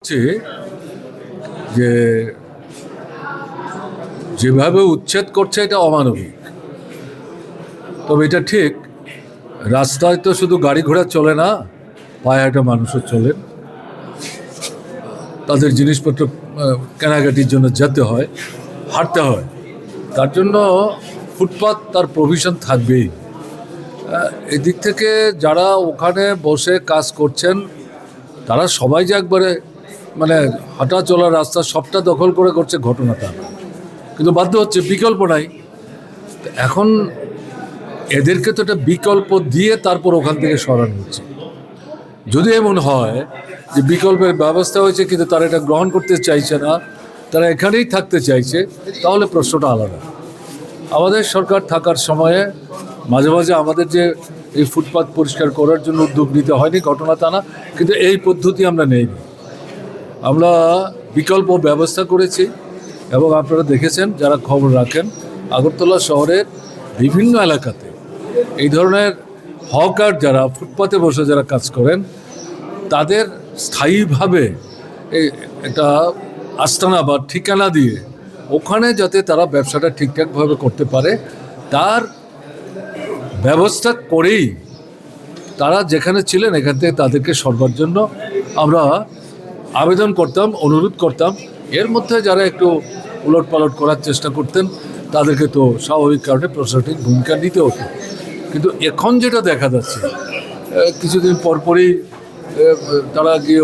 হচ্ছে যে যেভাবে উচ্ছেদ করছে এটা অমানবিক। তবে এটা ঠিক, রাস্তায় তো শুধু গাড়ি ঘোড়া চলে না, পায়ে হাঁটা মানুষও চলেন, তাদের জিনিসপত্র কেনাকাটির জন্য যেতে হয়, হাঁটতে হয়। তার জন্য ফুটপাত তার প্রভিশন থাকবেই। এদিক থেকে যারা ওখানে বসে কাজ করছেন তারা সবাই যে একবারে মানে হাঁটা চলার রাস্তা সবটা দখল করে করছে ঘটনাটা, কিন্তু বাধ্য হচ্ছে, বিকল্প নাই। এখন এদেরকে তো একটা বিকল্প দিয়ে তারপর ওখান থেকে সরানো হচ্ছে। যদি এমন হয় যে বিকল্পের ব্যবস্থা হয়েছে কিন্তু তারা এটা গ্রহণ করতে চাইছে না, তারা এখানেই থাকতে চাইছে, তাহলে প্রশ্নটা আলাদা। আমাদের সরকার থাকার সময়ে মাঝে মাঝে আমাদের যে এই ফুটপাত পরিষ্কার করার জন্য উদ্যোগ নিতে হয়নি, ঘটনা তা না, কিন্তু এই পদ্ধতি আমরা নেইনি। আমরা বিকল্প ব্যবস্থা করেছি এবং আপনারা দেখেছেন যারা খবর রাখেন, আগরতলা শহরের বিভিন্ন এলাকাতে এই ধরনের হকার যারা ফুটপাতে বসে যারা কাজ করেন তাদের স্থায়ীভাবে একটা আস্তানা বা ঠিকানা দিয়ে ওখানে যাতে তারা ব্যবসাটা ঠিকঠাকভাবে করতে পারে তার ব্যবস্থা করেই তারা যেখানে ছিলেন এখান থেকে তাদেরকে সরবার জন্য আমরা আবেদন করতাম, অনুরোধ করতাম। এর মধ্যে যারা একটু উলটপালট করার চেষ্টা করতেন তাদেরকে তো স্বাভাবিক কারণে প্রশাসনিক ভূমিকা নিতে হতো। কিন্তু এখন যেটা দেখা যাচ্ছে, কিছুদিন পরপরই তারা গিয়ে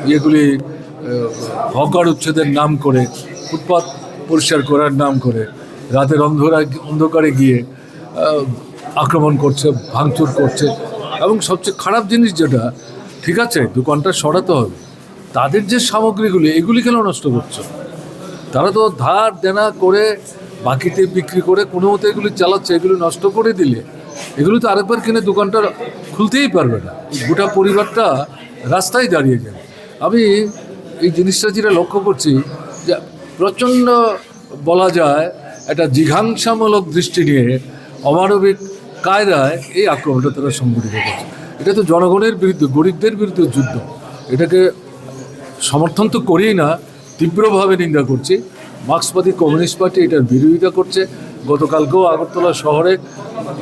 ইয়েগুলি হকার উচ্ছেদের নাম করে, ফুটপাত পরিষ্কার করার নাম করে রাতের অন্ধকারে গিয়ে আক্রমণ করছে, ভাঙচুর করছে। এবং সবচেয়ে খারাপ জিনিস যেটা, ঠিক আছে দোকানটা সরাতে হবে, তাদের যে সামগ্রীগুলি এগুলি কেন নষ্ট করছে? তারা তো ধার দেনা করে বাকিতে বিক্রি করে কোনো মতো এগুলি চালাচ্ছে। এগুলি নষ্ট করে দিলে এগুলি তো আরেকবার কিনে দোকানটা খুলতেই পারবে না, গোটা পরিবারটা রাস্তায় দাঁড়িয়ে যাবে। আমি এই জিনিসটা যেটা লক্ষ্য করছি যে প্রচণ্ড বলা যায় একটা জিঘাংসামূলক দৃষ্টি নিয়ে অমানবিক কায়দায় এই আক্রমণটা তারা সংগঠিত করছে। এটা তো জনগণের বিরুদ্ধে, গরিবদের বিরুদ্ধে যুদ্ধ। এটাকে সমর্থন তো করেই না, তীব্রভাবে নিন্দা করছি। মার্ক্সবাদী কমিউনিস্ট পার্টি এটার বিরোধিতা করছে। গতকালকেও আগরতলা শহরে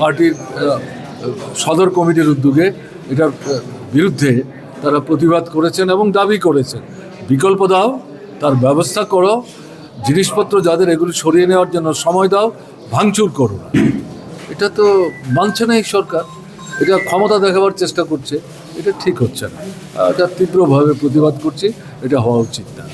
পার্টির সদর কমিটির উদ্যোগে এটার বিরুদ্ধে তারা প্রতিবাদ করেছেন এবং দাবি করেছেন বিকল্প দাও, তার ব্যবস্থা করো, জিনিসপত্র যাদের এগুলি সরিয়ে নেওয়ার জন্য সময় দাও, ভাঙচুর করো না। এটা তো মানছে না এই সরকার, এটা ক্ষমতা দেখাবার চেষ্টা করছে, এটা ঠিক হচ্ছে না। এটা তীব্রভাবে প্রতিবাদ করছি, এটা হওয়া উচিত না।